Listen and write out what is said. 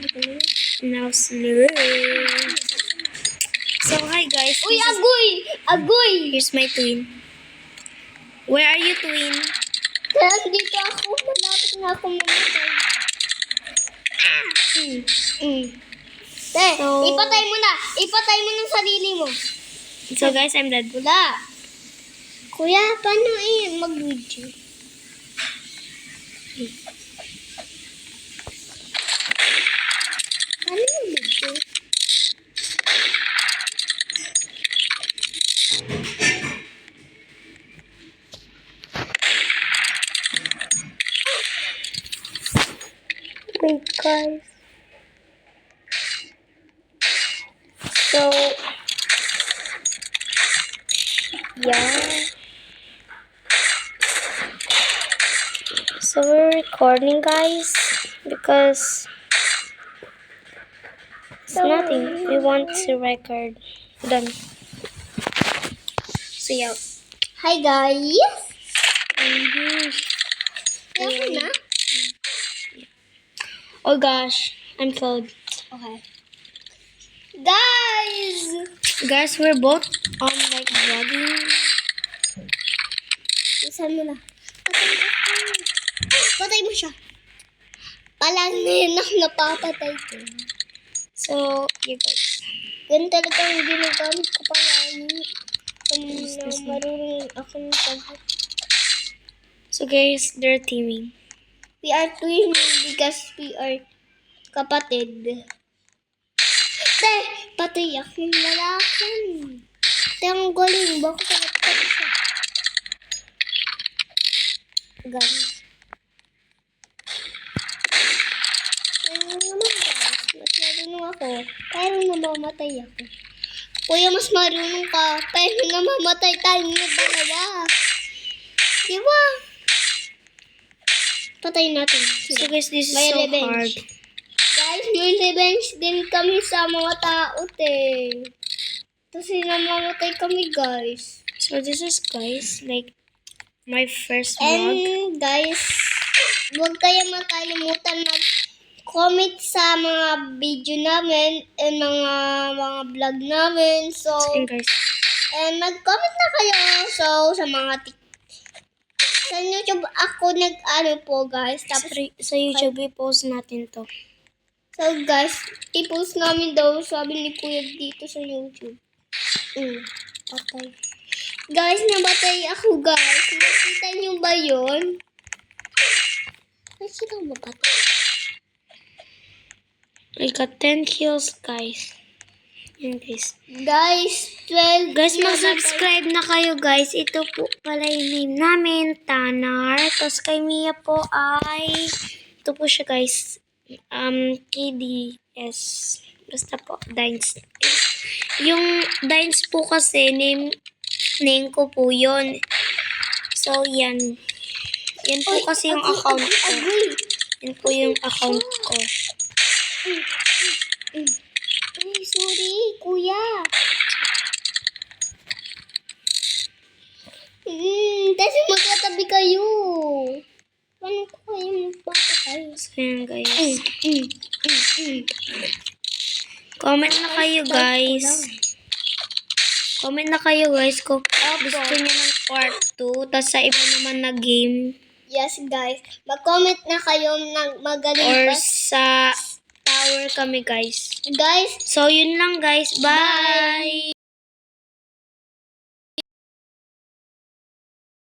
Now slur. So hi guys. Uy, agoy! Agoy! Here's my twin. Where are you, twin? Kaya dito ako. Malapit na ako mamatay. Ipatay mo na. Ipatay mo ng sarili mo. So guys, I'm dead. Wala. Kuya, paano mag-video? Paano mag-video? Wait guys. So yeah. So we're recording guys because it's nothing. We want to record. Done. So yeah. Hi guys. Oh Ako na? oh gosh, I'm cold. Okay. Guys! Guys, we're both like vlogging. Isan mo na. Patay mo siya. Palangin ako napapatay ko. So, you guys. Ganun talaga ang ginagamit ko palagi. Marunong akong pag... So guys, they're teaming. We are twins because we are kapatid. Te! Patay akong lalakan. Te, ang galing. Baka kapatid siya. Galing. Ano naman guys? Mas marunong ako. Pero namamatay ako. Kuya, mas marunong ka. Pero namamatay tayong dalawa. Diba? Patayin natin. So guys, this is May so revenge. hard. Guys, may revenge din kami sa mga tao, te. Kasi namamatay kami, guys. So this is guys, like my first vlog. And guys, huwag kayong makalimutan mag-comment sa mga video namin and mga vlog namin. So, And guys, and mag-comment na kayo. So, sa mga sa YouTube ako nag-ano po, guys. Tapos, sa YouTube, i-post natin to. so guys, i-post namin daw, sabi ni Kuya dito sa YouTube. Patay. Guys, nabatay ako guys. Nakita niyo ba yun? Nakita mo ba ito? I got 10 kills, guys. Yan, guys. Guys, 12. Guys, mag-subscribe na kayo, guys. Ito po pala yung name namin, Tanar. Tapos kay Mia po ay, ito po siya, guys. KDS. Basta po, Dines. Yung Dines po kasi, name ko po yun. So, yan. Yan po kasi yung account ko. Yan po yung account ko. Ay, sorry, kuya. Kasi magkatabi kayo. Paano ko kayo magpapatay? So, yan, guys. Comment na kayo, guys. Comment na kayo, guys, kung gusto niyo ng part 2. Tapos sa iba naman na game. Yes, guys. Mag-comment na kayo ng magaling Or pa. sa tower kami, guys. Guys, So, yun lang, guys. Bye!